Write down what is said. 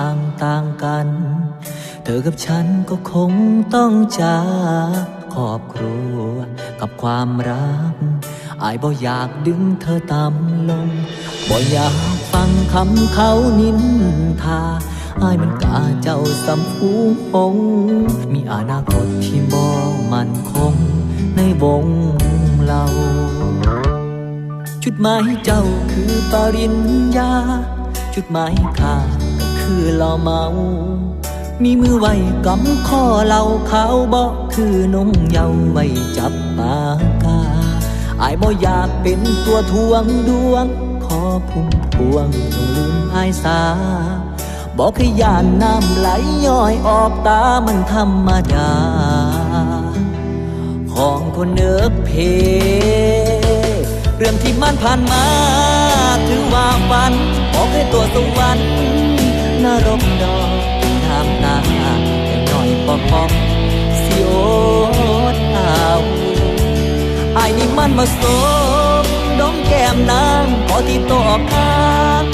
างต่างกันเธอกับฉันก็คงต้องจากครอบครัวกับความรักอายบ่อยากดึงเธอต่ำลงบ่อยากฟังคำเขานินทาอายมันกาเจ้าสำภูพงมีอนาคตที่บ่มั่นคงในวงเราจุดหมายเจ้าคือปริญญาจุดหมายข้าก็คือเหล้าเมามีมือไว้กำข้อเหล้าขาวบ่คือนมเยาว์ไว้จับปากกาอายบ่อยากเป็นตัวทวงดวงขอพุ่มพวงจงลืมอายสาบอกให้ย่านน้ำไหลย้อยออกตามันธรรมดาของคนเนิกเพเรื่องที่มันผ่านมาถือว่าฝันบอกให้ตัวสวรรค์นรกดอกน้ำตาอย่างน้อยบ่พอสิโอดเอาไอ้นี่มันมาสมดมแก้มน้ำพอที่ตอกหัก